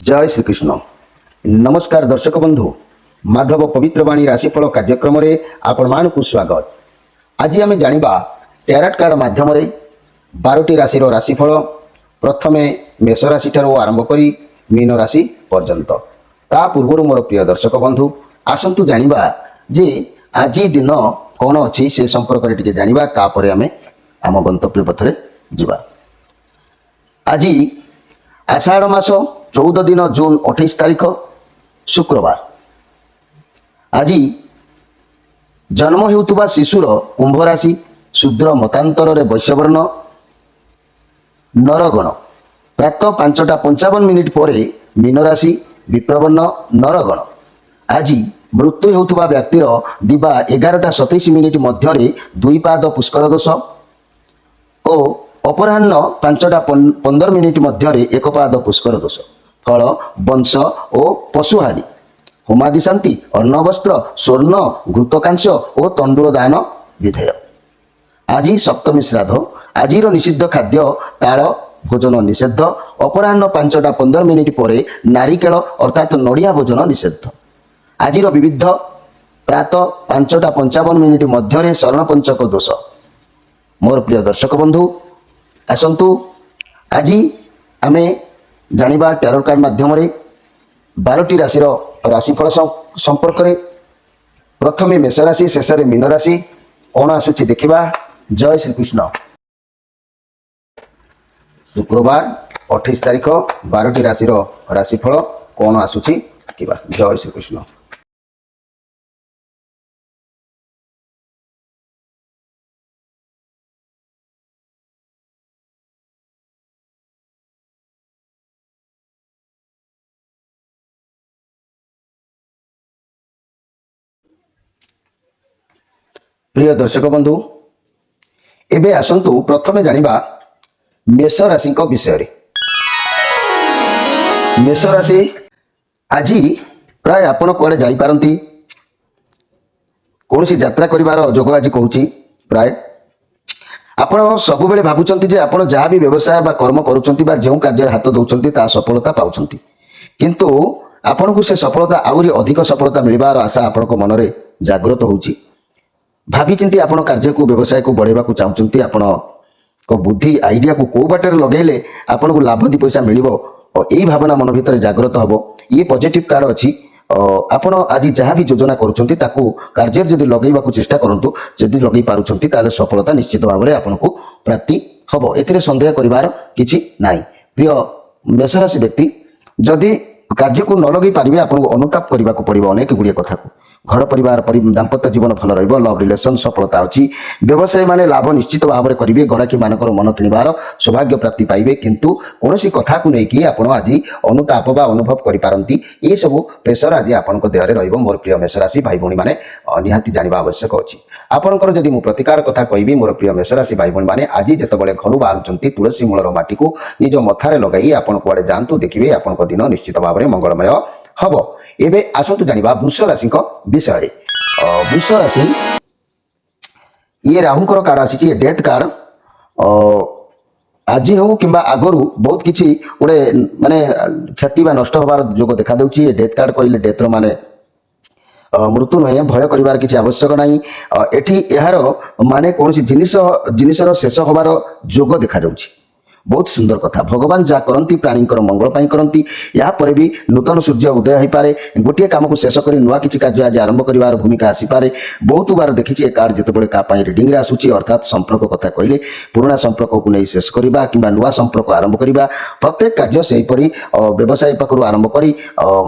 जय श्रीकृष्ण। नमस्कार दर्शक बंधु, माधव पवित्रवाणी राशिफल कार्यक्रम रे आपण मानकु स्वागत। आज आम जानिबा टैरोट कार्ड माध्यम 12टी राशि राशिफल, प्रथमे मेष राशि ठारू आरंभ करी मीन राशि पर्यंत। ता पूर्व मोर प्रिय दर्शक बंधु आसंतु जानिबा जे आज दिन कौन अच्छी से संपर्क में टिके जानिबा, तापर आमे आम गंतव्य पथरे जिबा। आज आषाढ़ मास 14 दिन जून 28 तारीख शुक्रवार। आज जन्म होउतबा शिशुर कुंभ राशि, शूद्र मतांतर वैश्यवर्ण, नरगण प्रातः 5:55 पर मीन राशि, विप्रवर्ण नरगण। आज मृत्यु होउतबा व्यक्तिर दिबा 11:27 मध्य 2 पाद पुष्कर दोष और अपराह्न 5:15 मध्य 1 पाद पुष्कर दोष। फल वंश और पशुहानि, होमादि शांति, अन्न वस्त्र, स्वर्ण, घृतकांश और तंडुल दान विधेय। आज सप्तमी श्राद्ध। आज निषिद्ध खाद्य ताल भोजन निषेध। अपराह्न 5:15 पर नारिकेल अर्थात नड़िया भोजन निषेध। आज विविध प्रातः 5:55 मध्य शरण पंचक दोष। मोर प्रिय दर्शक बंधु आसंतु आज आमे जानिबा टैरोट कार्ड माध्यम 12टी राशि राशिफल संपर्क में। प्रथमे मेष राशि, शेष में मीन राशि कौन आसुची देखिबा। जय श्रीकृष्ण। शुक्रवार 28 तारीख 12टी राशि राशिफल कौन आसुची देखिबा। जय श्रीकृष्ण। प्रिय दर्शक बंधु एबे आसंतु प्रथमे जानिबा मेष राशि विषय रे। मेष राशि आज प्राय आपण कुआडे जाई पारंती, कौनसी यात्रा करिवार जोग आज कहूची। प्राय आपण सब बेले भाबुचंती जे आपण जहाँ भी व्यवसाय बा कर्म करूचंती बा जेउ कार्य हाथ दउचंती ता सफलता पाउचंती, किंतु आपण को से सफलता आउरी अधिक सफलता मिलबार आशा आपण को मनरे जागृत होउची। भाभी चिंती आपण कार्य को व्यवसाय को बढ़ेबा को चाहते, आपण को बुद्धि आइडिया को कौ बाटर लगेले आपण को लाभ दी पैसा मिलिबो और यही भावना मन भीतर जागृत हबो। ये पॉजिटिव कार्ड अछि। आपण आज जहाँ भी योजना करूचंती ताकू कार्य जदि लगेबा को चेष्टा करंतु, जदि लगेई पारुचंती ताले सफलता निश्चित भाव में आपण को प्राप्ति हबो, एथिरे संदेह करिवार किछि नाही। प्रिय मेष राशि व्यक्ति जदि कार्य को न लगे पारिबे आपण को अनुताप करबा को पड़िबो अनेक गुड़िए कथा को। घर परिवार दाम्पत्य जीवन भल रहिबो, लव रिलेशन सफलता अछि। व्यवसाय माने लाभ निश्चित भाव में करिवे, गराकी मानकर मन किनिबार सौभाग्य प्राप्ति पाइबे, किंतु कोनोसी कथा को लेकिन आपण आज अनुताप बा अनुभव करि पारंती। ए सब प्रेशर आज आपण को देह रे रहिबो। मोर प्रिय मेष राशि भाई भौणी माने निहाती जानिबा आवश्यक अछि। आपनकर जदि मु प्रतिकार कथा कहबी, मोर प्रिय मेष राशि भाई भौणी माने आज जेतेबेले घरु बाहरुचंती तुलसी मूलर माटी को निज मथारे लगाई आपण कुआडे जानतु, देखिबे आपण को दिन निश्चित भाव में मंगलमय हबो। एबे आसंतु जानिबा वृष राशि विषय रे। वृष राशि ये राहुंकर कार्ड आसी, डेथ कार्ड। आज हो कि आगरू बहुत किसी गोटे माने क्षति बा नष्ट होबार जोग देखा देउची। डेथ कार्ड कहले डेथ रो माने मृत्यु नुहे, भय करिवार किसी आवश्यक नाही। एठी एहार माने कोनसी जिनिसर शेष होबार जोग देखा जाउची। बहुत सुंदर कथा। भगवान जा करती प्राणी मंगल पाई करती। या पर भी नूतन सूर्य उदय हो पारे, गोटे काम को शेष कर नुआ किसी कार्य आज आरंभ कर भूमिका आसीपे। बहुत बार देखी कार्ड जितेबाला क्या रिडिंग रे आसूची, अर्थात संपर्क कथा कहले पुराणा संपर्क को नहीं शेष करवा कि नुआ संपर्क आरंभ करवा। प्रत्येक कार्य सेहीपरि व्यवसाय पाखु आरंभ कर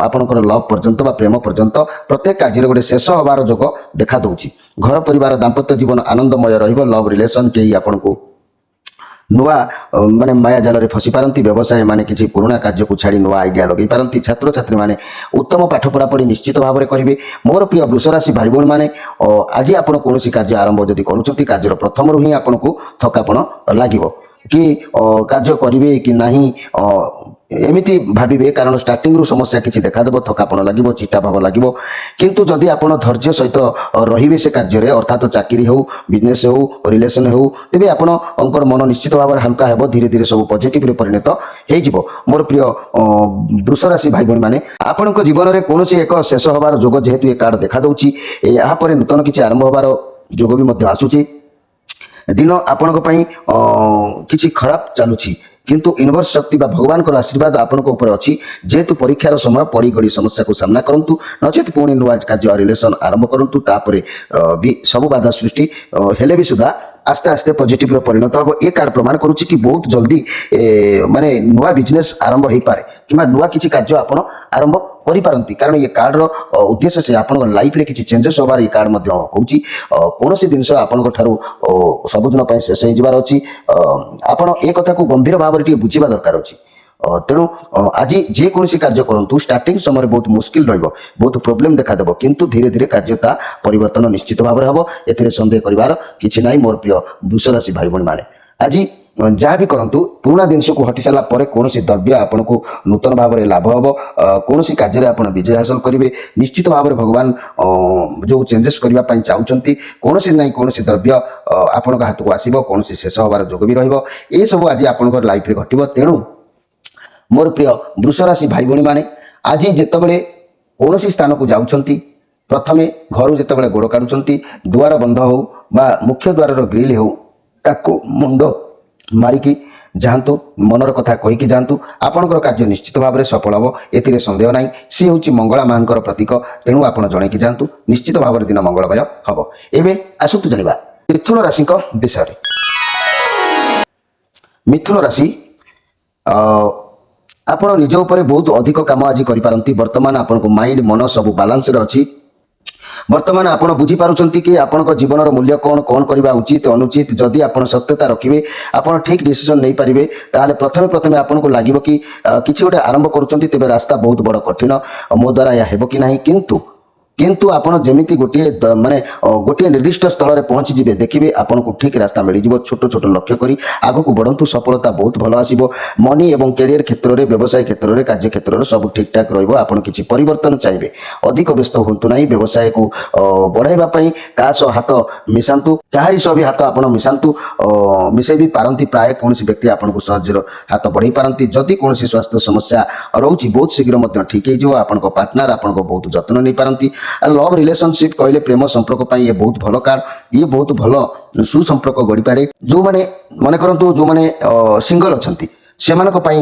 आपणकर लव पर्यंत बा प्रेम पर्यंत प्रत्येक कार्य गोटे शेष होबार जोग देखा दूची। घर परिवार दाम्पत्य जीवन आनंदमय रहिबो। लव रिलेशन कहीं आपन को नुआ माने माया जाल रे फसी पारंती। व्यवसाय माने किसी पुराना कार्य को छाड़ी नुआ आइडिया लगे पारंती। छात्र छात्री माने उत्तम पाठ पढ़ा पढ़ी निश्चित भाव में करेंगे। मोर प्रिय वृष राशि भाई भौणी माने आज आपण कौन कार्य आरंभ जदि करूछंती, कार्य प्रथम ही आपन को थकापण लागिवो कि कार्य करिवे कि नाही। एमिति भाविबे कारण स्टार्टिंग रु समस्या किछि देखादेव थकापन लागिबो चिटा भाव लागिबो किंतु जदि आपण धैर्य सहित रहिबे से कार्य रे अर्थात चाकरी हो बिजनेस हो रिलेशन हो तेबे आपण अंकर मन निश्चित भाव हल्का हेबो धीरे धीरे सब पॉजिटिव रे परिणत हे जिवो मोर प्रिय वृष राशि भाई बहन माने आपनक जीवन रे कोनोसी एक शेष होबार जोग जेहेतु ए कार्ड देखा दउची या परे नूतन किछि आरंभ होबार जोग भी मध्य आसुची दिन आपनक पई किछि खराब चालुची किंतु यूनिवर्स शक्ति बा भगवान को आशीर्वाद आपनक ऊपर अछि जेहेतु परीक्षार समय पड़ी गड़ी समस्या को सामना करंतु नचेत पुणी नुआ कार्य रिलेशन आरंभ करंतु तापरे भी सब बाधा सृष्टि हेले भी सुधा आस्ते आस्ते पॉजिटिव परिणत हम ए कार्ड प्रमाण करुच्ची कि बहुत जल्दी माने नुआ बिजनेस आरंभ हो पारे कि नुआ किसी कार्य आपण आरंभ करिपारंती कारण ये कार्ड रो उद्देश्य से आपण लाइफ रे किछि चेंजेस होबार ये कार्ड मध्य कहूची कोनोसी जिंस आपण ठारू सबुदिन पय शेष हो जिबार अछि आपण ए कथा को गंभीर भाव रे बुझिबा दरकार अछि तेणु आज जेकोसी कार्य करूँ स्टार्टिंग समय बहुत मुस्किल रहिबो बहुत प्रोब्लेम देखा देबो किंतु धीरे धीरे कार्यता परिवर्तन निश्चित भाव में हम एथिरे संदेह करिवार किछि नाही मोर प्रिय वृष राशि भाई बहन माने आज जहाँ भी करंतु पुराना जिनस को हटि सारा पर कौन द्रव्य आपन को नूतन भाव में लाभ हम कौन कार्य आप विजय हासिल करेंगे निश्चित भाव में भगवान जो चेंजेस करने चाहते कौन ना कौन द्रव्य आपण हाथ को आसो कौन शेष हबार जोग भी रही सब आज आप लाइफ में घटो तेणु मोर प्रिय वृष राशि भाई बहन माने आज जितेबाला कौन स्थान को जाउछंती प्रथमे घर जितेबाला गोड़ काढ़ुंट दुआर बंध हो बा मुख्य द्वार ग्रिल हो ताको मुंड मारिकी जातु मनर कथा कहीकि जातु आपणकर कार्य निश्चित भाव में सफल हम ए सन्देह ना सी हूँ मंगला माँ प्रतीक तेणु आप जनईकि जातु निश्चित भाव दिन मंगलमय हम एवं आसतु जाना मिथुन राशि विषय मिथुन राशि आपण निज उपर बहुत अधिक काम आज करिपारंती वर्तमान आपण को माइंड मन सब बालांस रे अछि वर्तमान आपण बुझी पारुचंती कि आपण जीवन मूल्य कौन करबा उचित अनुचित जदि आपण सत्यता रखिबे आपण ठीक डिसीजन नहीं पारिबे ताले प्रथमे प्रथमे आपण को लागिबो कि किछि गोटे आरंभ करूचंती तेबे रास्ता बहुत बड़ कठिन मो द्वारा या हेबो कि नाही किंतु आपण जेमिति गोटे माने गोटे निर्दिष्ट स्थल रे पहुंची जिबे देखिबे आपण को ठीक रास्ता मिल जिवो छोट छोट लक्ष्य करी आगो को बढ़ंतु सफलता बहुत भलो आसीबो मनी एवं कैरियर क्षेत्र रे व्यवसाय क्षेत्र रे कार्य क्षेत्र रे सब ठीक ठाक रहइबो आपण किछि परिवर्तन चाहिबे अधिक व्यस्त होंतु नाही व्यवसाय को बढ़ाइबा पई कास हाथ मिसांतु काहारी सब हाथ आपण मिसांतु मिसै भी पारंती प्राय कोनसी व्यक्ति आपण को सहज हाथ बढ़ाई पारंती जदि कोनसी स्वास्थ्य समस्या रहउची बहुत शीघ्र मध्य ठीक हे जो आपण को पार्टनर आपण को बहुत जत्न नै पारंती लव रिलेशनशिप कहले प्रेम संपर्क ये बहुत भलो कार्ड ये बहुत भलो सुसंपर्क गढ़ी पारे जो माने मन करंतु जो माने सिंगल अछंती सेमानक पई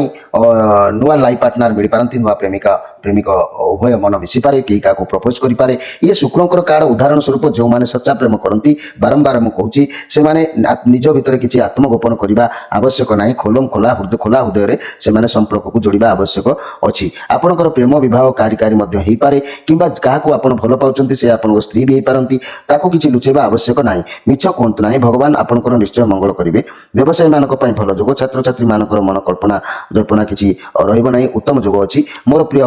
नुआ लाइफ पार्टनर मिल पारंती नुआ प्रेमिका प्रेमिक उभय मन मिसी पारे केही का को प्रपोज करि पारे ये शुक्रंकर कार्ड उदाहरण स्वरूप जो माने सच्चा प्रेम करंती बारंबार मु कहूची से माने निज भितर किछि आत्मगोपन करिबा आवश्यक नाही खोलम खोला हृदय रे से माने संपर्क को जोड़िबा आवश्यक अछि आपनकर प्रेम विवाह कार्यकारी मध्ये हेई पारे किबा काहा को आपण भलो पाउचंती से आपण स्त्री भी हेई पारंती ताको किछि लुचेबा आवश्यक नाही मिछ कोंत नाही भगवान आपनकर निश्चय मंगल करिवे व्यवसाय मानक पई भलो जोग छात्र छात्री मानकर मन कल्पना जल्पना किसी रहिबो नाही उत्तम जोग अछि मोर प्रिय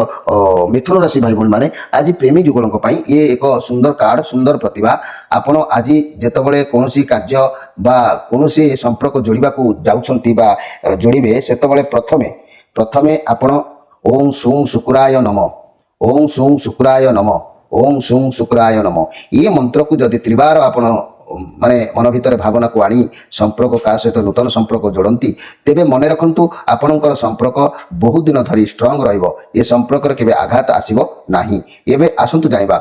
मिथुन राशि भाई बहन माने आज प्रेमी जुगलक पई ये एक सुंदर कार्ड सुंदर प्रतिभा आपण आज जेतबळे कोनोसी कार्य बा कोनोसी संपर्क जोड़िबा को जाउछंती बा जोड़िबे सेतबळे प्रथमे आपण ओम सुं शुक्राय नमः ओम सुं शुक्राय नमः ओम सुं शुक्राय नमः ये मंत्र को जदि त्रिबार आपण माने मन भितर भावना को आनी संपर्क का सहित नूतन संपर्क जोड़ती तेबे मन रखंतु आपणकर संपर्क बहुत दिन धरी स्ट्रांग रहिबो ये संपर्क रे केबे आघात आसीबो नाही एबे आसंतु जानिबा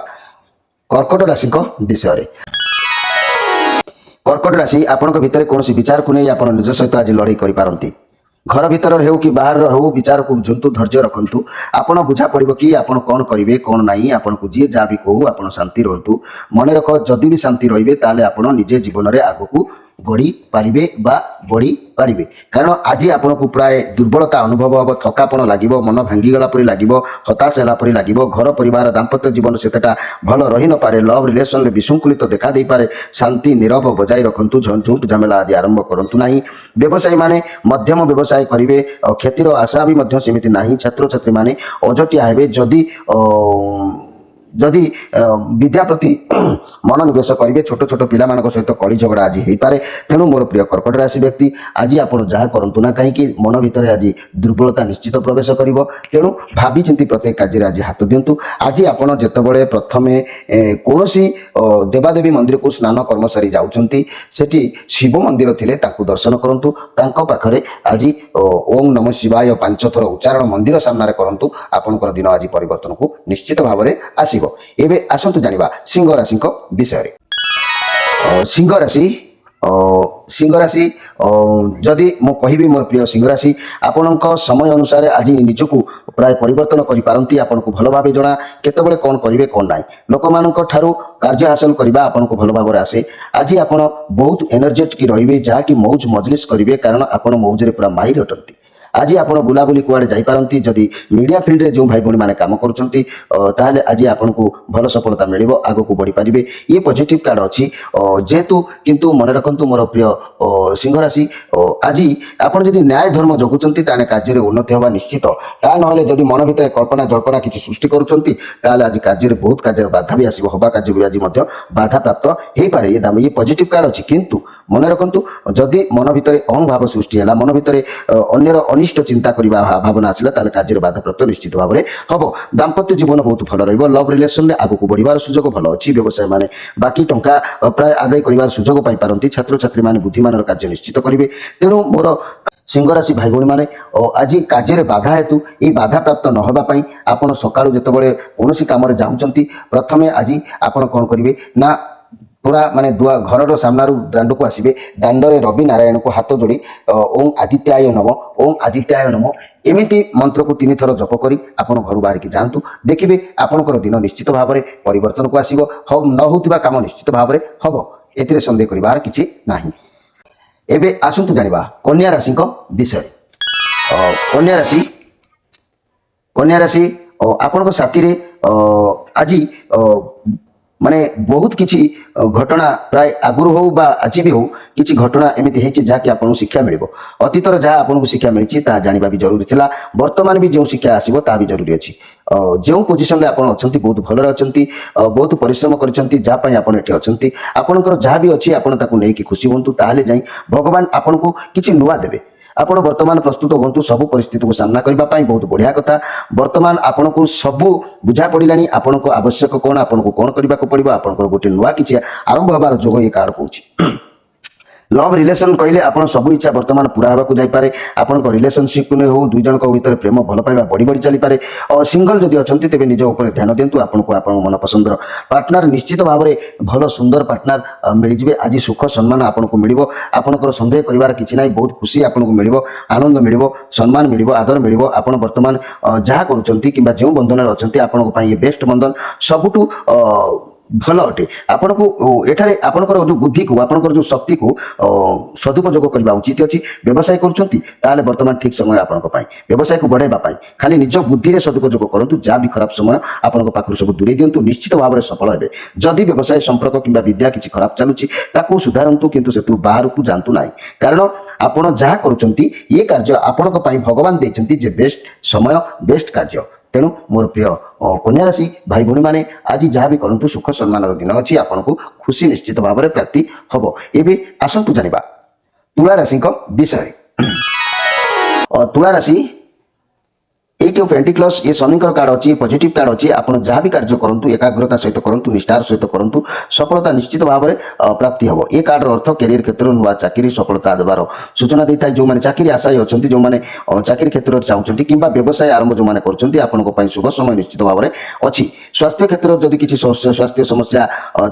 कर्कट राशि को विषय कर्कट राशि आपणक भितर कोनोसी विचार को नै आपण निज सहित आज लड़ाई करि पारंती घर भीतर हो कि बाहर हो विचार को बुझंतु धैर्य रखंतु आपण बुझा पड़िबो कि आपण कोन करिवे कोन नाही आपण को जे जा भी कहू आपण शांति रहंतु मन रख जदि भी शांति रहिबे ताले आपण निजे जीवन रे आगो को गढ़ी पारिबे बा बढ़ी पारिबे कारण आज आपण को प्राय दुर्बलता अनुभव हम थकापन लागिबो मन भांगी गला परि लागिबो हताश होला परि लागिबो घर परिवार दाम्पत्य जीवन सेतटा भल रही न पारे लव रिलेशन रे विशृंखलित देखा दे पारे शांति नीरव बजाय रखंतु झंझुट झमेला आज आरंभ करंतु नाही व्यवसायी माने मध्यम व्यवसाय करिवे क्षतिर आशा भी मध्य सेमिति नाही छात्र छात्री माने अजटिया हेबे जदि जदि विद्या प्रति मनोनिवेश करेंगे छोट छोट पिला सहित कली झगड़ा आज हो पाए। तेणु मोर प्रिय कर्कट राशि व्यक्ति आज आप जहाँ करूँ ना कहीं मन भितर आज दुर्बलता निश्चित प्रवेश कर। तेणु भावी चिंती प्रत्येक कार्य आज हाथ दिंतु। आज आप जितेबाला प्रथमे कौन देवादेवी मंदिर को स्नान कर्म सारी जाऊँगी सेठी शिव मंदिर थिले ताकू दर्शन करंतु। तांको पाखरे आज ओम नमः शिवाय 5 थर उच्चारण मंदिर सामने करंतु। आपनकर दिन आज परिवर्तन को निश्चित भाव में आसीबो। एबे आसंतु जानिबा सिंह राशि विषय रे। सिंह राशि जदि मु कहबी मोर प्रिय सिंह राशि आपणक समय अनुसार आज निजकू प्राय परिवर्तन करि पारंती। आपनको भल भाबे जणा केतेबेले कोन करिवे कोन नाही लोकमानक ठारू कार्य हासिल करबा आपनको भल भाबरे आसे। आज आपण बहुत एनर्जेटिक रहिबे जहा कि मौज मजलिस करिवे कारण आपण मौज रे पूरा माहिर अटंती। आज आप बुलाबुली कुआड़े जापारती जदि मीडिया फिल्ड रे जो भाई भाई मैंने काम करुँचे ताहले आज आपन को भल सफलता मिल आग को बढ़ी पारे। ये पॉजिटिव कार्ड अच्छी जेहेतु किंतु मन रखु मोर प्रिय सिंह राशि आज आपड़ जदि न्याय धर्म जगुंट ताने कार्य उन्नति होगा निश्चित। ता ना जदि मन भितर कल्पना जल्पना किसी सृष्टि करुँच आज कार्य बहुत कार्य बाधा भी आसो हवा कार्य भी आज बाधा प्राप्त हो पाए। ये पॉजिटिव कार्ड अच्छी किंतु मन रखु जदि मन भितर अहं भाव सृष्टि है मन भितर अन्यर अनिष्ट चिंता करने भावना आसला ताले कार्य बाधा प्राप्त निश्चित भाव में हम। दाम्पत्य जीवन बहुत भल रही लव रिलेसन में आगक बढ़ार सुजोग भल अच्छी। व्यवसाय माने बाकी टंका प्राय आदाय कर सुजोग पाई छात्र छात्री माने बुद्धिमान कार्य निश्चित करेंगे। तेणु मोर सिंह राशि भाई भाई मैंने आज कार्य बाधा हेतु ये बाधा प्राप्त न होगापाई आपड़ सकाळु जेतेबेले कौन काम जाऊँच प्रथमे आज आप कौन करेंगे ना पूरा माने दुआ घर सामनारू दांड को आसबे दांडरे रवि नारायण को हाथ जोड़ी ओम आदित्याय नमः ओम आदित्याय नमः एमिति मंत्र को 3 थर जप करी आपण घर बाहर की जातु देखिए आपनकर दिन निश्चित भाव में परिवर्तन को आसीबो। न होतिबा काम निश्चित भाव में हम एथिरे संदेह करिबार किछि नाही। एबे आसंतु जानिबा कन्या राशि विषय। कन्या राशि आपनकर साथी रे आज माने बहुत किसी घटना प्राय आगुरी हो बा आज भी हो किसी घटना एमती है जहाँकि आपको शिक्षा मिल अतीतर जहाँ आपको शिक्षा मिली जानवा भी जरूरी था। वर्तमान भी जो शिक्षा आसो ता भी जरूरी अच्छी। जो पोजिशन आप अच्छा बहुत भल अच्छा बहुत परिश्रम करते आपणकर जहाँ भी अच्छी आपको खुशी हूँ ताहले जाई भगवान आपन को किसी नुआ देवे। आपण वर्तमान प्रस्तुत हूँ सब परिस्थिति को सामना करने बहुत बढ़िया कथा। वर्तमान आपन को सबू बुझा पड़ा आपन को आवश्यक कौन आपन को कौन करने को पड़ो आपन गोटे नुआ किसी आरंभ होबार जोग ये कार्ड कौन। लव रिलेशन कहले आपन सब इच्छा वर्तमान पूरा होगा जापे। आपण रिलेशनशिप नहीं हो दुई जन भर प्रेम भल पाइबा बढ़ी बढ़ी चली पारे। और सिंगल जदि अच्छा तेज निज उपर ध्यान दिंतु आपको आप मन पसंदर पार्टनर निश्चित भाव में भल सुंदर पार्टनर मिलଯିवे। आज सुख सम्मान आपको मिल आपंकर सन्देह करार कि ना बहुत खुशी आपको मिल आनंद मिल सम्मान मिल आदर मिल। आप वर्तमान जहाँ करुँच कि जो बंधन अच्छा आपंप ये बेस्ट बंधन सबुठू भल अटे। आपन को एठारे आपनकर जो बुद्धि को आपनकर जो शक्ति को सदुपयोग करबा उचित अछि। व्यवसाय करूछंती ताले वर्तमान ठीक समय आपनक पाई व्यवसाय को बढ़ाइबा पाई खाली निज बुद्धि रे सदुपयोग करंतु जा भी खराब समय आपनक पाखरु सब दूरे दियंतु निश्चित भाव में सफल हेबे। जदि व्यवसाय संपर्क किंबा विद्या किछि खराब चालुछि ताकू सुधारंतु किंतु सेतु बाहर को जानतु नाही कारण आपण जहा करूछंती ये कार्य आपनक पाई भगवान देछंती जे बेस्ट समय बेस्ट कार्य। तेणु मोर प्रिय कन्या राशि भाई भाई मैंने आज जहाँ भी करूँ सुख सम्मान दिन अच्छी आपको खुशी निश्चित भाव में प्राप्ति हम। एबे आसंतु जानिबा तुला राशि विषय। तुला राशि 8 ऑफ पेंटिकल्स ये शनि कार्ड अच्छी पॉजिटिव कार्ड अच्छी। आप जहाँ भी कार्य करूँ एकाग्रता सहित करूँ निष्ठार सहित करूँ सफलता निश्चित भाव में प्राप्ति हम। ये कार्ड अर्थ कैरियर क्षेत्र में नुआ चाकरी सफलता देवार सूचना देता है। जो मैंने चाकरी आशायी अच्छा जो मैंने चाकरी क्षेत्र में चाहते कि व्यवसाय आरंभ जो मैंने कर शुभ समय निश्चित भाव में अच्छी। स्वास्थ्य क्षेत्र में जदि किसी स्वास्थ्य समस्या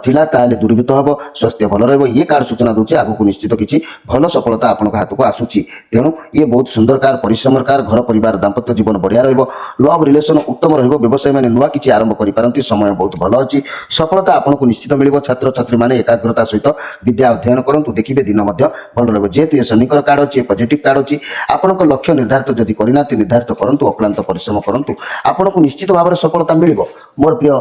थिला ताले दूरीभूत हम स्वास्थ्य भल रही। ये कार्ड सूचना दूसरे आगक निश्चित किसी भल सफलता आप हाथ को आसूची। तेणु ये बहुत सुंदर कार्ड परिश्रम कार्ड घर परिवार दाम्पत्य जीवन बढ़िया लव रिलेशन उत्तम रहिबो। व्यवसाय माने नुआ किछि आरंभ करि पारंती समय बहुत भल अछि। सफलता आपनको निश्चित मिलिबो। छात्र छात्री माने एकाग्रता सहित विद्या अध्ययन करंतु देखिबे दिन मध्य भल रहबो। जेतु ये शनिकर कार्ड अछि पॉजिटिव कार्ड अछि आपनको लक्ष्य निर्धारित जदि करिनाति निर्धारित करंतु अक्लांत परिश्रम करंतु आपनको निश्चित भाव में सफलता मिलिबो। मोर प्रिय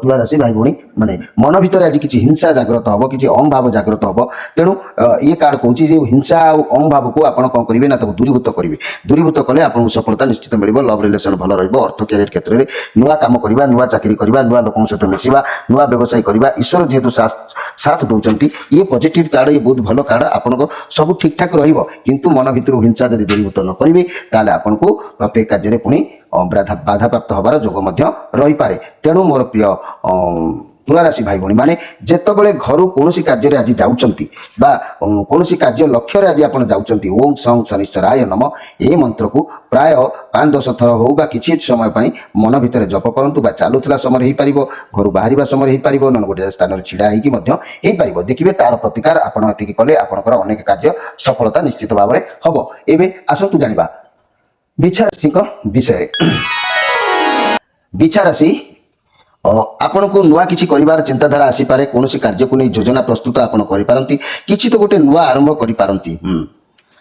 तुला राशि भाई भणी माने मन भितर आज किछि हिंसा जागृत हबो किछि अहम भाव जागृत हबो। तेणु ये कार्ड कहूछि जे हिंसा और अहम भाव को आपण कोन करिवे ना तो दूरीभूत करिवे। दूरीभूत कले आपनको सफलता निश्चित मिलिबो। लव रिलेशन भल अर्थ कैरियर क्षेत्र में नुआ काम करवा नुआ चाकरी करवा नुआ लोक सहित मिसवा नुआ व्यवसाय करवा ईश्वर जेहेतु साथ दौरान ये पॉजिटिव कार्ड ये बहुत भल कार्ड आपन सब ठीक ठाक रु मन भितर हिंसा जब दूरीभूत न करेंगे ताले आपन को प्रत्येक कार्य पुणी बाधा प्राप्त हबार जोग रही पारे। तेणु मोर प्रिय तुला राशि भाई भौणी माने जेतबेले घर कौन कार्य आज जाउचंती बा कौन कार्य लक्ष्य आज आप जाउचंती ओम सं शनिश्चराय नम ए मंत्र को प्राय 5-10 थर हो बा किछि समय पाई मन भितर जप करंतु बा चालुथला समय हेई परिबो घर बाहरिबा समय हेई परिबो न गोटे स्थान रे छिडा हेई मध्य हेई परिबो देखिबे तार प्रतिकार आपण एतिकी कले आपनकर अनेक कार्य सफलता निश्चित भाव में हबो। एबे आसंतु जानिबा बिछा राशि को विषय बिछा राशि आपण को नुआ किसी करिवार चिंताधारा आसी पारे कौन कार्य को नहीं योजना प्रस्तुत आपण करि पारंती किछि तो गोटे नुआ आरंभ करि पारंती।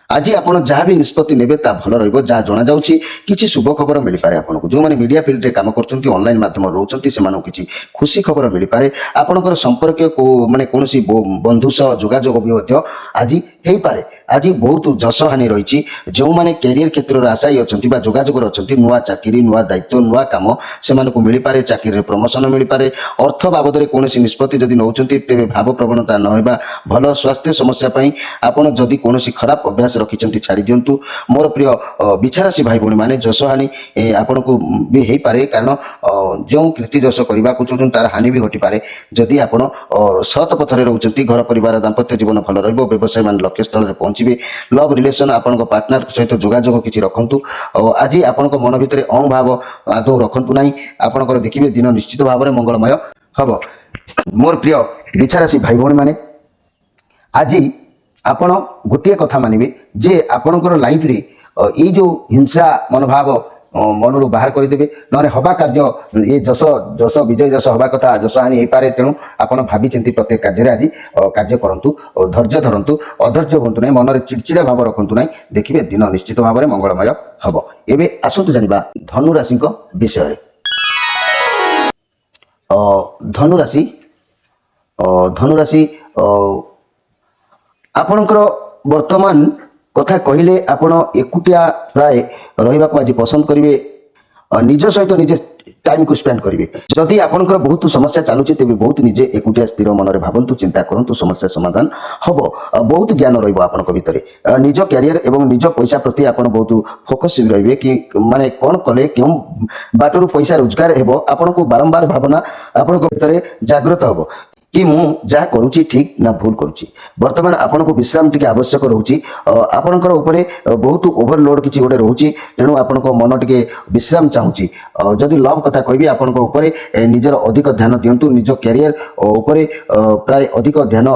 आज आपण जहाँ भी निष्पत्ति नेबे ता भल रहिबो जहाँ जना जाउछि किछि शुभ खबर मिल पारे आपन को जो माने मीडिया फील्ड रे काम करछंती ऑनलाइन माध्यम रहउछंती से मानो किछि खुशी खबर मिल पारे आपनकर संपर्क को माने कोनोसी बंधु सह जोगाजोग भी होथो आज हेई पारे। आज बहुत जस हानि रही जो मैंने कैरियर क्षेत्र में आशायी अच्छा जोगाजोग अच्छा नुआ चाकरी नुआ दायित्व नुआ कम से मिल पारे चाकरी प्रमोशन मिल पारे अर्थ बाबद कौन निष्पत्ति जदि नौ तेज भाव प्रवणता न भल स्वास्थ्य समस्या आपड़ जदि कौन खराब अभ्यास रखिंट छाड़ी दिंतु। मोर प्रिय बिछा राशि भाई भौणी मैंने जस हानि आपण को भी हो पारे कारण जो कीर्ति जस करने को चाहते तार हानि भी घटी पारे जदि आपण सत पथर रोचे घर परिवार दाम्पत्य जीवन भल व्यवसाय मान लक्ष्य स्थल में पहुंचे लव रिलेशन आपण पार्टनर सहित जोगाजोग किसी रखु आज आपण मन भितर अणुभाव आदौ रखु ना आपंकर देखिए दिन निश्चित भाव में मंगलमय हम। मोर प्रिय बिछा राशि भाई भौणी मैंने आज आपण गोटे कथा मानिबे जे आपणकर लाइफ रे ये जो हिंसा मनोभाव मनरू बाहर करदे ना हवा कार्य ये जस जस विजय जस हवा कथा जस हानि हो पारे तेणु आपड़ भावी चिंती प्रत्येक कार्य आज कार्य करूँ धैर्य धरतु अधैर्य हूँ ना मन में चिड़चिड़ा भाव रखु ना देखिए दिन निश्चित भाव में मंगलमय हम। एवं आसतु जानिबा धनुराशि विषय धनुराशि धनुराशि आपणकर वर्तमान कथा कहले आपण एकुटिया प्राय रहिबा को आज पसंद करिवे निज सहित निजे टाइम को स्पेंड करिवे जदि आपणकर बहुत समस्या चालुची तेबे बहुत निजे एकुटिया स्थिर मन रे भाबंतु चिंता करंतु समस्या समाधान हबो बहुत ज्ञान रहिबो आपणक भितरे निज कैरियर एवं निज पैसा प्रति आपण बहुत फोकस रहिबे कि माने कोन कले केउ बाटरू पैसा रोजगार हेबो आपणको बारंबार भावना आपणक भितरे जागृत हबो कि मु जहाँ करुच्ची ठीक ना भूल करुच्ची वर्तमान आपन को विश्राम टी आवश्यक रोचे आपणकर उपरे बहुत ओभरलोड किसी गोटे रोचे तेणु आपण मन टे विश्राम चाहूँगी जदि लव कथा कहि आपण उपरे निजर अधिक ध्यान दिंतु निज कैरियर उपरे प्राय अधिक ध्यान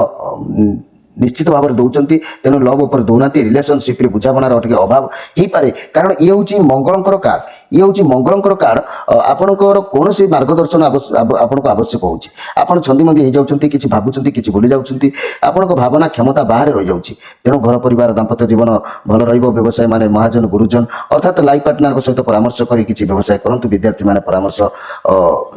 निश्चित भाव में दौरान तेणु लव उपर दौना रिलेशनशिप बुझामणार अभाव हो पारे कारण ये हूँ मंगलंकर कार्ड ये हूँ मंगलंकर कार्ड आपणकर कौन मार्गदर्शन आपन को आवश्यक होची आपन छंदीमंदी हो जाउछंती किछि भाबुछंती किछि भूली जाउछंती आपन को भावना क्षमता बाहर रहि जाउछि तेणु घर परिवार दाम्पत्य जीवन भल रहिबो व्यवसाय माने महाजन गुरुजन अर्थात लाइफ पार्टनर को सहित परामर्श करी किछि व्यवसाय करंतु विद्यार्थी माने परामर्श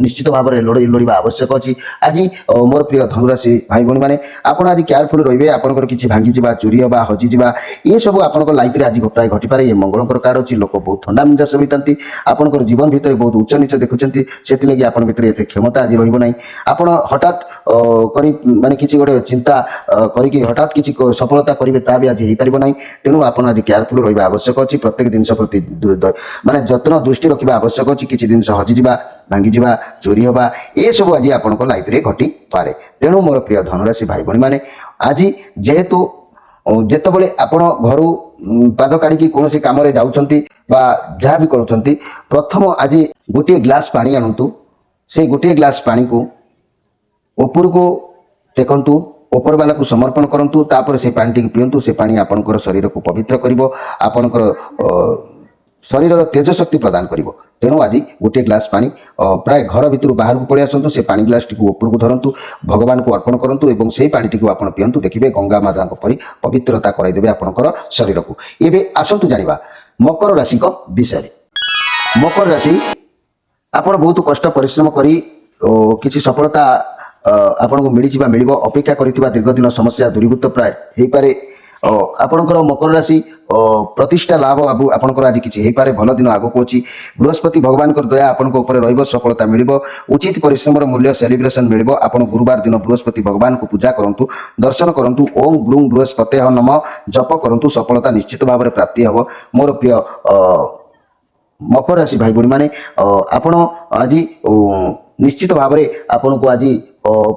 निश्चित भाव में लोड़वा आवश्यक अछि। आज मोर प्रिय धनुराशि भाई भौणी माने आपन आज केयरफुल रहिबे आपनकर किछि भांगी जिबा चोरी होबा हजि जिबा ये सब आपनकर लाइफ रे आज प्राय घटी पारे ये मंगलंकर कार्ड अछि लोक बहुत ठंडा मिजाज होइतंती आपनकर जीवन भितर बहुत उच्च नीच देखुचंती सेति लागि आपन भितर एते क्षमता आज रहिबो नै आपन हठात करी माने किछि गोटे चिंता करिकि हठात किछि सफलता करिवे ता भी आज हेई परिबो नै तेनु आपन आज केयरफुल रहिबा आवश्यक अछि प्रत्येक दिन प्रति माने जत्न दृष्टि रखिबा आवश्यक अछि किछि दिन हजि जिबा भांगी जिबा चोरी होबा ए सब आज आपनकर लाइफ रे घटी पारे तेनु मोर प्रिय धनुराशि भाई भौणी माने आज जेहेतु जेतबेले आपण घर पाद काढ़ी कौन कम जाउछंती बा जहाँ भी करुछंती प्रथम आज गोटे ग्लास पानी आनतु से गोटे ग्लास पानी को ऊपर को टेकंतु ऊपर वाला को समर्पण करंतु तापर से पानी टी पियंतु से पानी आपनकर शरीर को पवित्र करिवो आपनकर शरीर तेज शक्ति प्रदान करिवो तेणु आज गोटे ग्लास पानी प्राय घर भितर बाहर को पड़े आसतु से पानी ग्लास टी ऊपर को धरतु भगवान को अर्पण करंतु एवं से पानी टी आपण पियंतु देखिए गंगा माता परी पवित्रता कराइदेवे आपनकर शरीर को। एबे आसतु जानिबा मकर राशि विषय मकर राशि आपण बहुत कष्ट परिश्रम करी किछि सफलता आपन को मिली अपेक्षा करितबा दीर्घ दिन समस्या दूरीभूत प्राय हो पारे ଆପଣଙ୍କର ମକର ରାଶି ପ୍ରତିଷ୍ଠା ଲାଭ ଆପଣଙ୍କର ଆଜି କିଛି ହେଇପାରେ। ଭଲ ଦିନ ଆଗକୁ ଅଛି। ବୃହସ୍ପତି ଭଗବାନଙ୍କର ଦୟା ଆପଣଙ୍କ ଉପରେ ରହିବ। ସଫଳତା ମିଳିବ। ଉଚିତ ପରିଶ୍ରମର ମୂଲ୍ୟ ସେଲିବ୍ରେସନ ମିଳିବ। ଆପଣ ଗୁରୁବାର ଦିନ ବୃହସ୍ପତି ଭଗବାନଙ୍କୁ ପୂଜା କରନ୍ତୁ, ଦର୍ଶନ କରନ୍ତୁ। ଓಂ ଗ୍ରୁଂ ବୃହସ୍ପତେଃ ନମଃ ଜପ କରନ୍ତୁ। ସଫଳତା ନିଶ୍ଚିତ ଭାବରେ ପ୍ରାପ୍ତି ହେବ। ମୋର ପ୍ରିୟ ମକର ରାଶି ଭାଇ ଭଉଣୀମାନେ, ଆପଣ ଆଜି ନିଶ୍ଚିତ ଭାବରେ ଆପଣଙ୍କୁ ଆଜି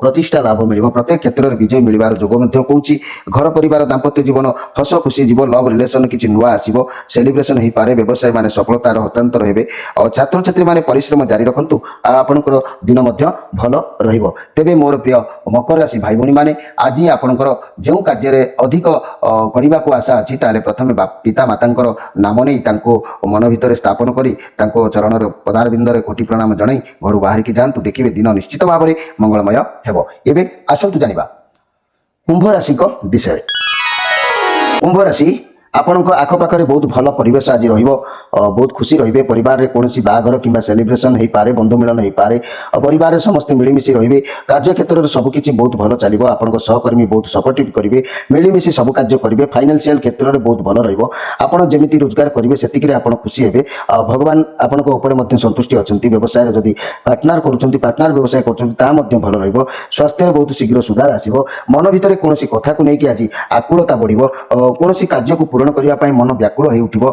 ପ୍ରତିଷ୍ଠା ଲାଭ ମିଳିବ। ପ୍ରତ୍ୟେକ କ୍ଷେତ୍ରରେ ବିଜୟ ମିଳିବାର ଯୋଗ ମଧ୍ୟ କହୁଛି। ଘର ପରିବାର ଦାମ୍ପତ୍ୟ ଜୀବନ ହସ ଖୁସି ଯିବ। ଲଭ୍ ରିଲେସନ କିଛି ନୂଆ ଆସିବ। ସେଲିବ୍ରେସନ ହେଇପାରେ। ବ୍ୟବସାୟୀ ମାନେ ସଫଳତାର ହସ୍ତାନ୍ତର ହେବେ। ଛାତ୍ରଛାତ୍ରୀ ମାନେ ପରିଶ୍ରମ ଜାରି ରଖନ୍ତୁ। ଆଉ ଆପଣଙ୍କର ଦିନ ମଧ୍ୟ ଭଲ ରହିବ। ତେବେ ମୋର ପ୍ରିୟ ମକର ରାଶି ଭାଇ ଭଉଣୀମାନେ, ଆଜି ଆପଣଙ୍କର ଯେଉଁ କାର୍ଯ୍ୟରେ ଅଧିକ କରିବାକୁ ଆଶା ଅଛି, ତାହେଲେ ପ୍ରଥମେ ପିତା ମାତାଙ୍କର ନାମ ନେଇ ତାଙ୍କୁ ମନ ଭିତରେ ସ୍ଥାପନ କରି ତାଙ୍କ ଚରଣର ପଦାରବିନ୍ଦରେ କୋଟି ପ୍ରଣାମ ଜଣାଇ ଘରୁ ବାହାରିକି ଯାଆନ୍ତୁ। ଦେଖିବେ ଦିନ ନିଶ୍ଚିତ ଭାବରେ ମଙ୍ଗଳମୟ ହେବ। ଏବେ ଆସନ୍ତୁ ଜାଣିବା କୁମ୍ଭ ରାଶିଙ୍କ ବିଷୟରେ। କୁମ୍ଭ ରାଶି ଆପଣଙ୍କ ଆଖପାଖରେ ବହୁତ ଭଲ ପରିବେଶ ଆଜି ରହିବ। ବହୁତ ଖୁସି ରହିବେ। ପରିବାରରେ କୌଣସି ବାହାଘର କିମ୍ବା ସେଲିବ୍ରେସନ ହେଇପାରେ। ବନ୍ଧୁ ମିଳନ ହେଇପାରେ। ପରିବାରରେ ସମସ୍ତେ ମିଳିମିଶି ରହିବେ। କାର୍ଯ୍ୟକ୍ଷେତ୍ରରେ ସବୁକିଛି ବହୁତ ଭଲ ଚାଲିବ। ଆପଣଙ୍କ ସହକର୍ମୀ ବହୁତ ସପୋର୍ଟିଭ କରିବେ। ମିଳିମିଶି ସବୁ କାର୍ଯ୍ୟ କରିବେ। ଫାଇନାନ୍ସିଆଲ କ୍ଷେତ୍ରରେ ବହୁତ ଭଲ ରହିବ। ଆପଣ ଯେମିତି ରୋଜଗାର କରିବେ ସେତିକିରେ ଆପଣ ଖୁସି ହେବେ। ଭଗବାନ ଆପଣଙ୍କ ଉପରେ ମଧ୍ୟ ସନ୍ତୁଷ୍ଟି ଅଛନ୍ତି। ବ୍ୟବସାୟରେ ଯଦି ପାର୍ଟନର କରୁଛନ୍ତି, ପାର୍ଟନର ବ୍ୟବସାୟ କରୁଛନ୍ତି, ତାହା ମଧ୍ୟ ଭଲ ରହିବ। ସ୍ୱାସ୍ଥ୍ୟରେ ବହୁତ ଶୀଘ୍ର ସୁଧାର ଆସିବ। ମନ ଭିତରେ କୌଣସି କଥାକୁ ନେଇକି ଆଜି ଆକୁଳତା ବଢ଼ିବ। କୌଣସି କାର୍ଯ୍ୟକୁ ପୂରଣ କରିବା ପାଇଁ ମନ ବ୍ୟାକୁଳ ହେଇ ଉଠିବ।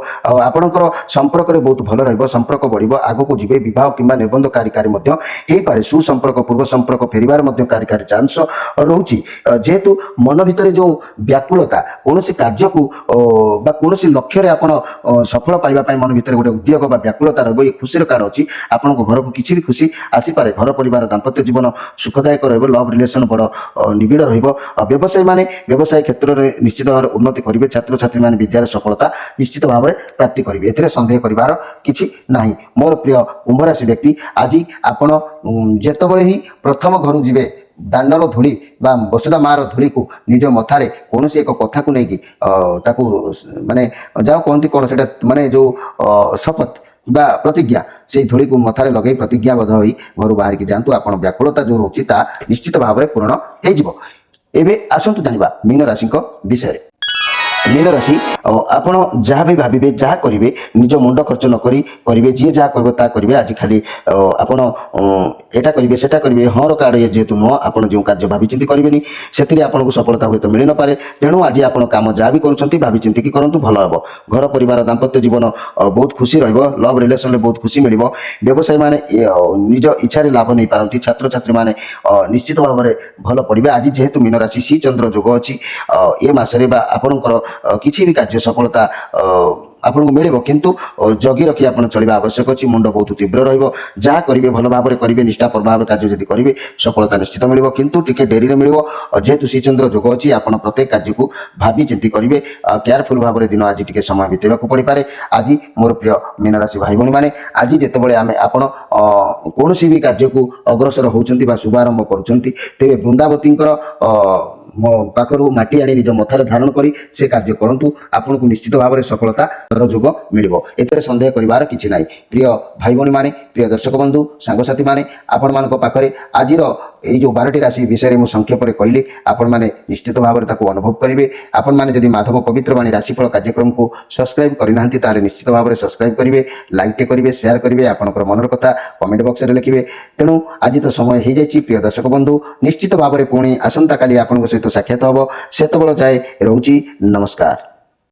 ଆପଣଙ୍କର ସମ୍ପର୍କରେ ବହୁତ ଭଲ ରହିବ। ସମ୍ପର୍କ ବଢ଼ିବ। ଆଗକୁ ଯିବେ। ବିବାହ କିମ୍ବା ନିର୍ବନ୍ଧ କାର୍ଯ୍ୟ ମଧ୍ୟ ହେଇପାରେ। ସୁସମ୍ପର୍କ ପୂର୍ବ ସମ୍ପର୍କ ଫେରିବାର ମଧ୍ୟ କାର୍ଯ୍ୟ ଚାନ୍ସ ରହୁଛି। ଯେହେତୁ ମନ ଭିତରେ ଯେଉଁ ବ୍ୟାକୁଳତା, କୌଣସି କାର୍ଯ୍ୟକୁ ବା କୌଣସି ଲକ୍ଷ୍ୟରେ ଆପଣ ସଫଳ ପାଇବା ପାଇଁ ମନ ଭିତରେ ଗୋଟେ ଉଦ୍ୟୋଗ ବା ବ୍ୟାକୁଳତା ରହିବ। ଏ ଖୁସିର କାରଣ ଅଛି। ଆପଣଙ୍କ ଘରକୁ କିଛି ବି ଖୁସି ଆସିପାରେ। ଘର ପରିବାର ଦାମ୍ପତ୍ୟ ଜୀବନ ସୁଖଦାୟକ ରହିବ। ଲଭ୍ ରିଲେସନ ବଡ଼ ନିବିଡ଼ ରହିବ। ବ୍ୟବସାୟୀ ମାନେ ବ୍ୟବସାୟ କ୍ଷେତ୍ରରେ ନିଶ୍ଚିତ ଭାବରେ ଉନ୍ନତି କରିବେ। ଛାତ୍ରଛାତ୍ରୀମାନେ ବିଦ୍ୟାରେ ସଫଳତା ନିଶ୍ଚିତ ଭାବରେ ପ୍ରାପ୍ତି କରିବେ। ଏଥିରେ ସନ୍ଦେହ କରିବାର କିଛି ନାହିଁ। ମୋର ପ୍ରିୟ କୁମ୍ଭ ରାଶି ବ୍ୟକ୍ତି, ଆଜି ଆପଣ ଯେତେବେଳେ ହିଁ ପ୍ରଥମ ଘରୁ ଯିବେ, ଦାଣ୍ଡର ଧୂଳି ବା ବସୁଧା ମାର ଧୂଳିକୁ ନିଜ ମଥାରେ କୌଣସି ଏକ କଥାକୁ ନେଇକି ତାକୁ ମାନେ ଯାହା କୁହନ୍ତି କ'ଣ ସେଇଟା ମାନେ ଯେଉଁ ଶପଥ ବା ପ୍ରତିଜ୍ଞା, ସେଇ ଧୂଳିକୁ ମଥାରେ ଲଗାଇ ପ୍ରତିଜ୍ଞାବଦ୍ଧ ହୋଇ ଘରୁ ବାହାରିକି ଯାଆନ୍ତୁ। ଆପଣ ବ୍ୟାକୁଳତା ଯେଉଁ ରହୁଛି ତାହା ନିଶ୍ଚିତ ଭାବରେ ପୂରଣ ହେଇଯିବ। ଏବେ ଆସନ୍ତୁ ଜାଣିବା ମୀନ ରାଶିଙ୍କ ବିଷୟରେ। ମୀନ ରାଶି ଆପଣ ଯାହା ବି ଭାବିବେ, ଯାହା କରିବେ, ନିଜ ମୁଣ୍ଡ ଖର୍ଚ୍ଚ ନ କରି କରିବେ। ଯିଏ ଯାହା କହିବ ତାହା କରିବେ। ଆଜି ଖାଲି ଆପଣ ଏଟା କରିବେ ସେଟା କରିବେ ହଁର କାର୍ଡ଼ ଯେହେତୁ ନୁହଁ, ଆପଣ ଯେଉଁ କାର୍ଯ୍ୟ ଭାବିଚିନ୍ତି କରିବେନି, ସେଥିରେ ଆପଣଙ୍କୁ ସଫଳତା ହୁଏତ ମିଳିନପାରେ। ତେଣୁ ଆଜି ଆପଣ କାମ ଯାହା ବି କରୁଛନ୍ତି ଭାବିଚିନ୍ତିକି କରନ୍ତୁ, ଭଲ ହେବ। ଘର ପରିବାର ଦାମ୍ପତ୍ୟ ଜୀବନ ବହୁତ ଖୁସି ରହିବ। ଲଭ୍ ରିଲେସନରେ ବହୁତ ଖୁସି ମିଳିବ। ବ୍ୟବସାୟୀମାନେ ନିଜ ଇଚ୍ଛାରେ ଲାଭ ନେଇପାରନ୍ତି। ଛାତ୍ରଛାତ୍ରୀମାନେ ନିଶ୍ଚିତ ଭାବରେ ଭଲ ପଡ଼ିବେ। ଆଜି ଯେହେତୁ ମୀନ ରାଶି ଶ୍ରୀ ଚନ୍ଦ୍ର ଯୋଗ ଅଛି, ଏ ମାସରେ ବା ଆପଣଙ୍କର କିଛି ବି କାର୍ଯ୍ୟ ସଫଳତା ଆପଣଙ୍କୁ ମିଳିବ। କିନ୍ତୁ ଜଗି ରଖି ଆପଣ ଚଳିବା ଆବଶ୍ୟକ ଅଛି। ମୁଣ୍ଡ ବହୁତ ତୀବ୍ର ରହିବ। ଯାହା କରିବେ ଭଲ ଭାବରେ କରିବେ। ନିଷ୍ଠାପର ଭାବରେ କାର୍ଯ୍ୟ ଯଦି କରିବେ ସଫଳତା ନିଶ୍ଚିତ ମିଳିବ, କିନ୍ତୁ ଟିକେ ଡେରିରେ ମିଳିବ। ଯେହେତୁ ଶ୍ରୀଚନ୍ଦ୍ର ଯୋଗ ଅଛି, ଆପଣ ପ୍ରତ୍ୟେକ କାର୍ଯ୍ୟକୁ ଭାବି ଚିନ୍ତି କରିବେ। କେୟାରଫୁଲ ଭାବରେ ଦିନ ଆଜି ଟିକେ ସମୟ ବିତେଇବାକୁ ପଡ଼ିପାରେ। ଆଜି ମୋର ପ୍ରିୟ ମୀନ ରାଶି ଭାଇ ଭଉଣୀମାନେ, ଆଜି ଯେତେବେଳେ ଆପଣ କୌଣସି ବି କାର୍ଯ୍ୟକୁ ଅଗ୍ରସର ହେଉଛନ୍ତି ବା ଶୁଭାରମ୍ଭ କରୁଛନ୍ତି, ତେବେ ବୃନ୍ଦାବତୀଙ୍କର ମୋ ପାଖରୁ ମାଟି ଆଣି ନିଜ ମଥାରେ ଧାରଣ କରି ସେ କାର୍ଯ୍ୟ କରନ୍ତୁ। ଆପଣଙ୍କୁ ନିଶ୍ଚିତ ଭାବରେ ସଫଳତାର ଯୋଗ ମିଳିବ। ଏଥିରେ ସନ୍ଦେହ କରିବାର କିଛି ନାହିଁ। ପ୍ରିୟ ଭାଇ ଭଉଣୀମାନେ, ପ୍ରିୟ ଦର୍ଶକ ବନ୍ଧୁ, ସାଙ୍ଗସାଥୀମାନେ, ଆପଣମାନଙ୍କ ପାଖରେ ଆଜିର ଏଇ ଯେଉଁ 12ଟି ରାଶି ବିଷୟରେ ମୁଁ ସଂକ୍ଷେପରେ କହିଲି, ଆପଣମାନେ ନିଶ୍ଚିତ ଭାବରେ ତାକୁ ଅନୁଭବ କରିବେ। ଆପଣମାନେ ଯଦି ମାଧବ ପବିତ୍ରବାଣୀ ରାଶିଫଳ କାର୍ଯ୍ୟକ୍ରମକୁ ସବସ୍କ୍ରାଇବ୍ କରିନାହାନ୍ତି, ତାହେଲେ ନିଶ୍ଚିତ ଭାବରେ ସବସ୍କ୍ରାଇବ୍ କରିବେ, ଲାଇକ୍ଟେ କରିବେ, ସେୟାର କରିବେ, ଆପଣଙ୍କର ମନର କଥା କମେଣ୍ଟ ବକ୍ସରେ ଲେଖିବେ। ତେଣୁ ଆଜି ତ ସମୟ ହେଇଯାଇଛି। ପ୍ରିୟ ଦର୍ଶକ ବନ୍ଧୁ, ନିଶ୍ଚିତ ଭାବରେ ପୁଣି ଆସନ୍ତାକାଲି ଆପଣଙ୍କ ସହିତ ସାକ୍ଷାତ ହେବ। ସେତେବେଳେ ଯାଏ ରହୁଛି। ନମସ୍କାର।